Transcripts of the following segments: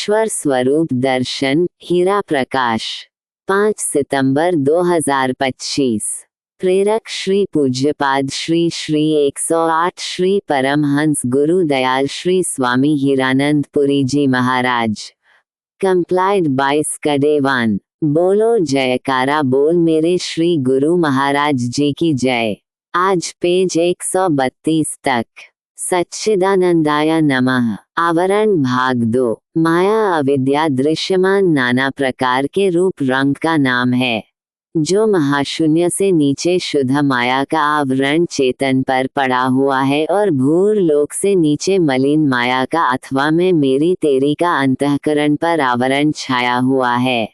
ईश्वर स्वरूप दर्शन, हीरा प्रकाश। 5 सितंबर 2025। प्रेरक श्री पूज्यपाद Shri Shri 108 Shri Paramhans Guru Dayal Shri Swami Hiranand Puri ji Maharaj. Complied by स्कडेवान। बोलो जयकारा बोल मेरे श्री गुरु महाराज जी की जय। आज पेज 132 तक। सच्चिदानंदाय नमः। आवरण भाग 2। माया अविद्या दृश्यमान नाना प्रकार के रूप रंग का नाम है, जो महाशून्य से नीचे शुद्ध माया का आवरण चेतन पर पड़ा हुआ है और भूर लोक से नीचे मलिन माया का अथवा मैं मेरी तेरी का अंतःकरण पर आवरण छाया हुआ है।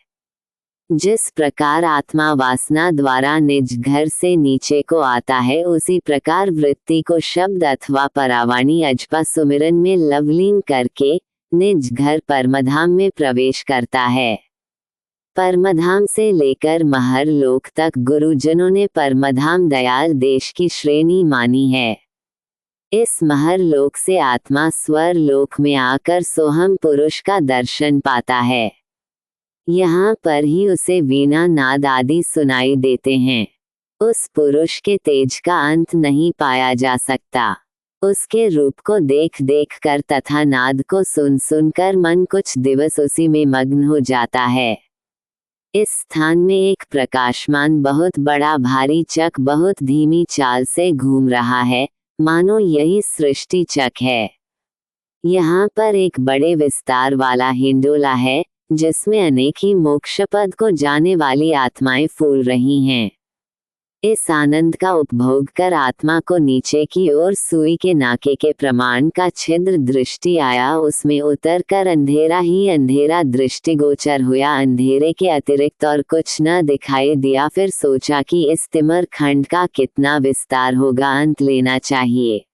जिस प्रकार आत्मा वासना द्वारा निज घर से नीचे को आता है, उसी प्रकार वृत्ति को शब्द अथवा परावाणी अजपा सुमिरन में लवलीन करके निज घर परमधाम में प्रवेश करता है। परमधाम से लेकर महर लोक तक गुरुजनों ने परमधाम दयाल देश की श्रेणी मानी है। इस महर लोक से आत्मा स्वर लोक में आकर सोहम पुरुष का दर्शन पाता है। यहाँ पर ही उसे वीणा नाद आदि सुनाई देते हैं। उस पुरुष के तेज का अंत नहीं पाया जा सकता। उसके रूप को देख देख कर तथा नाद को सुन सुन कर मन कुछ दिवस उसी में मग्न हो जाता है। इस स्थान में एक प्रकाशमान बहुत बड़ा भारी चक बहुत धीमी चाल से घूम रहा है, मानो यही सृष्टि चक है। यहाँ पर एक बड़े विस्तार वाला हिंडोला है, जिसमें अनेक ही मोक्ष पद को जाने वाली आत्माएं फूल रही हैं। इस आनंद का उपभोग कर आत्मा को नीचे की ओर सुई के नाके के प्रमाण का छिद्र दृष्टि आया। उसमें उतर कर अंधेरा ही अंधेरा दृष्टिगोचर हुआ। अंधेरे के अतिरिक्त और कुछ न दिखाई दिया। फिर सोचा कि इस तिमर खंड का कितना विस्तार होगा, अंत लेना चाहिए।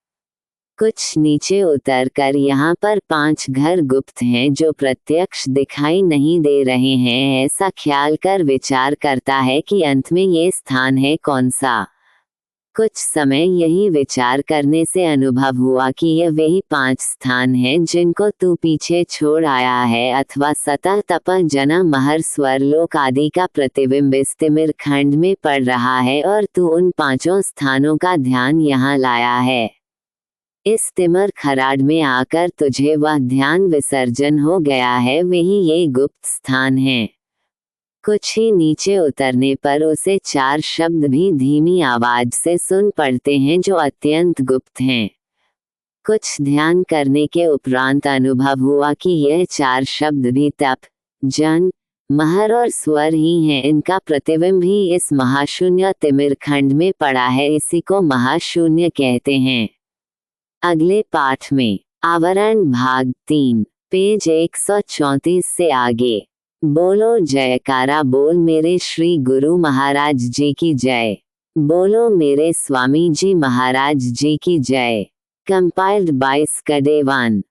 कुछ नीचे उतर कर यहाँ पर 5 घर गुप्त हैं, जो प्रत्यक्ष दिखाई नहीं दे रहे हैं। ऐसा ख्याल कर विचार करता है कि अंत में ये स्थान है कौन सा। कुछ समय यही विचार करने से अनुभव हुआ कि यह वही 5 स्थान हैं जिनको तू पीछे छोड़ आया है, अथवा सतह तपह जना महर स्वरलोक आदि का प्रतिबिंब इस तिमिर खंड में पड़ रहा है, और तू उन 5 स्थानों का ध्यान यहाँ लाया है। इस तिमर खराड में आकर तुझे वह ध्यान विसर्जन हो गया है, वही ये गुप्त स्थान है। कुछ ही नीचे उतरने पर उसे 4 शब्द भी धीमी आवाज से सुन पड़ते हैं, जो अत्यंत गुप्त हैं। कुछ ध्यान करने के उपरांत अनुभव हुआ कि यह 4 शब्द भी तप, जन, महर और स्वर ही हैं। इनका प्रतिबिंब ही इस महाशून्य तिमिर खंड में पड़ा है। इसी को महाशून्य कहते हैं। अगले पाठ में आवरण भाग 3, पेज 134 से आगे। बोलो जयकारा बोल मेरे श्री गुरु महाराज जी की जय। बोलो मेरे स्वामी जी महाराज जी की जय। Compiled by स्कडेवान।